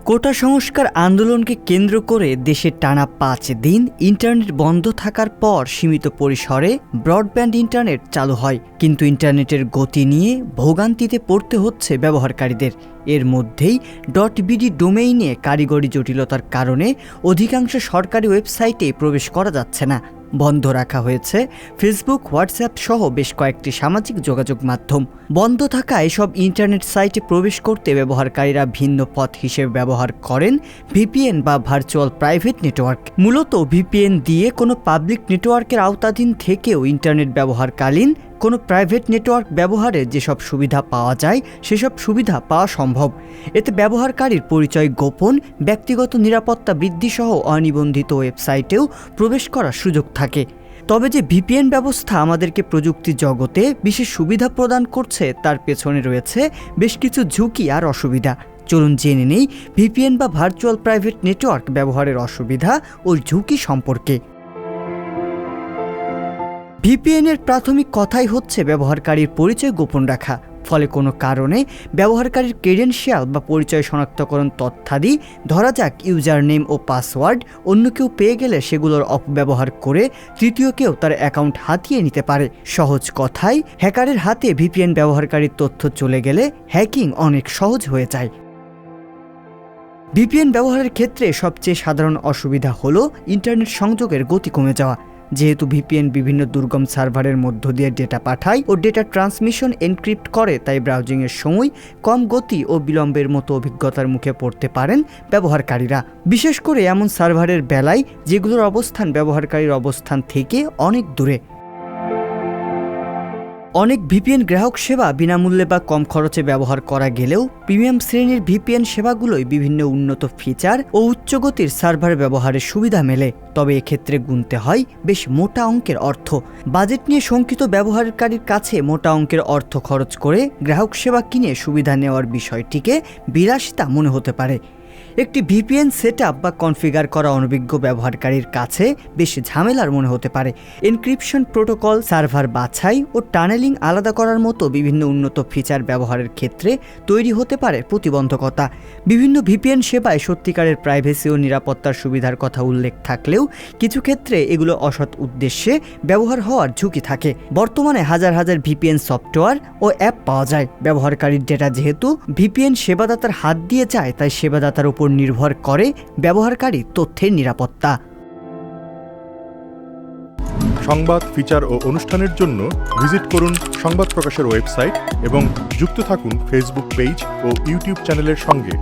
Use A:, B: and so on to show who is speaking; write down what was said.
A: কোটা সংস্কার আন্দোলনকে কেন্দ্র করে দেশে টানা ৫ দিন ইন্টারনেট বন্ধ থাকার পর সীমিত পরিসরে ব্রডব্যান্ড ইন্টারনেট চালু হয়, কিন্তু ইন্টারনেটের গতি নিয়ে ভোগান্তিতে পড়তে হচ্ছে ব্যবহারকারীদের। এর মধ্যেই .bd ডোমেইনে কারিগরি জটিলতার কারণে অধিকাংশ সরকারি ওয়েবসাইটে প্রবেশ করা যাচ্ছে না। বন্ধ রাখা হয়েছে ফেসবুক, হোয়াটসঅ্যাপ সহ বেশ কয়েকটি সামাজিক যোগাযোগ মাধ্যম। বন্ধ থাকা এসব ইন্টারনেট সাইটে প্রবেশ করতে ব্যবহারকারীরা ভিন্ন পথ হিসেবে ব্যবহার করেন ভিপিএন বা ভার্চুয়াল প্রাইভেট নেটওয়ার্ক। মূলত ভিপিএন দিয়ে কোনো পাবলিক নেটওয়ার্কের আওতাধীন থেকেও ইন্টারনেট ব্যবহারকালীন কোনো প্রাইভেট নেটওয়ার্ক ব্যবহারে যেসব সুবিধা পাওয়া যায় সেসব সুবিধা পাওয়া সম্ভব। এতে ব্যবহারকারীর পরিচয় গোপন, ব্যক্তিগত নিরাপত্তা বৃদ্ধিসহ অনিবন্ধিত ওয়েবসাইটেও প্রবেশ করার সুযোগ থাকে। তবে যে ভিপিএন ব্যবস্থা আমাদেরকে প্রযুক্তি জগতে বিশেষ সুবিধা প্রদান করছে তার পেছনে রয়েছে বেশ কিছু ঝুঁকি আর অসুবিধা। চলুন জেনে নেই ভিপিএন বা ভার্চুয়াল প্রাইভেট নেটওয়ার্ক ব্যবহারের অসুবিধা ও ঝুঁকি সম্পর্কে। ভিপিএনের প্রাথমিক কথাই হচ্ছে ব্যবহারকারীর পরিচয় গোপন রাখা। ফলে কোনো কারণে ব্যবহারকারীর ক্রেডেনশিয়াল বা পরিচয় শনাক্তকরণ তথ্যাদি, ধরা যাক ইউজার নেম ও পাসওয়ার্ড, অন্য কেউ পেয়ে গেলে সেগুলোর অপব্যবহার করে তৃতীয় কেউ তার অ্যাকাউন্ট হাতিয়ে নিতে পারে। সহজ কথায়, হ্যাকারের হাতে ভিপিএন ব্যবহারকারীর তথ্য চলে গেলে হ্যাকিং অনেক সহজ হয়ে যায়। ভিপিএন ব্যবহারের ক্ষেত্রে সবচেয়ে সাধারণ অসুবিধা হলো ইন্টারনেট সংযোগের গতি কমে যাওয়া। যেহেতু ভিপিএন বিভিন্ন দুর্গম সার্ভারের মধ্য দিয়ে ডেটা পাঠায় ও ডেটা ট্রান্সমিশন এনক্রিপ্ট করে, তাই ব্রাউজিংয়ের সময় কম গতি ও বিলম্বের মতো অভিজ্ঞতার মুখে পড়তে পারেন ব্যবহারকারীরা। বিশেষ করে এমন সার্ভারের বেলায় যেগুলোর অবস্থান ব্যবহারকারীর অবস্থান থেকে অনেক দূরে। অনেক ভিপিএন গ্রাহক সেবা বিনামূল্যে বা কম খরচে ব্যবহার করা গেলেও প্রিমিয়াম শ্রেণীর ভিপিএন সেবাগুলোয় বিভিন্ন উন্নত ফিচার ও উচ্চগতির সার্ভার ব্যবহারের সুবিধা মেলে। তবে এক্ষেত্রে গুনতে হয় বেশ মোটা অঙ্কের অর্থ। বাজেট নিয়ে শঙ্কিত ব্যবহারকারীর কাছে মোটা অঙ্কের অর্থ খরচ করে গ্রাহক সেবা কিনে সুবিধা নেওয়ার বিষয়টিকে বিলাসিতা মনে হতে পারে। একটি ভিপিএন সেটআপ বা কনফিগার করা অনভিজ্ঞ ব্যবহারকারীর কাছে বেশ ঝামেলার মনে হতে পারে। এনক্রিপশন প্রোটোকল, সার্ভার বাছাই ও টানেলিং আলাদা করার মতো বিভিন্ন উন্নত ফিচার ব্যবহারের ক্ষেত্রে তৈরি হতে পারে প্রতিবন্ধকতা। বিভিন্ন ভিপিএন সেবায় সত্যিকারের প্রাইভেসি ও নিরাপত্তার সুবিধার কথা উল্লেখ থাকলেও কিছু ক্ষেত্রে এগুলো অসৎ উদ্দেশ্যে ব্যবহার হওয়ার ঝুঁকি থাকে। বর্তমানে হাজার হাজার ভিপিএন সফটওয়্যার ও অ্যাপ পাওয়া যায়। ব্যবহারকারীর ডেটা যেহেতু ভিপিএন সেবাদাতার হাত দিয়ে যায়, তাই সেবাদাতার উপর নির্ভর করে ব্যবহারকারী তথ্যের নিরাপত্তা।
B: সংবাদ, ফিচার ও অনুষ্ঠানের জন্য ভিজিট করুন সংবাদ প্রকাশের ওয়েবসাইট এবং যুক্ত থাকুন ফেসবুক পেজ ও ইউটিউব চ্যানেলের সঙ্গে।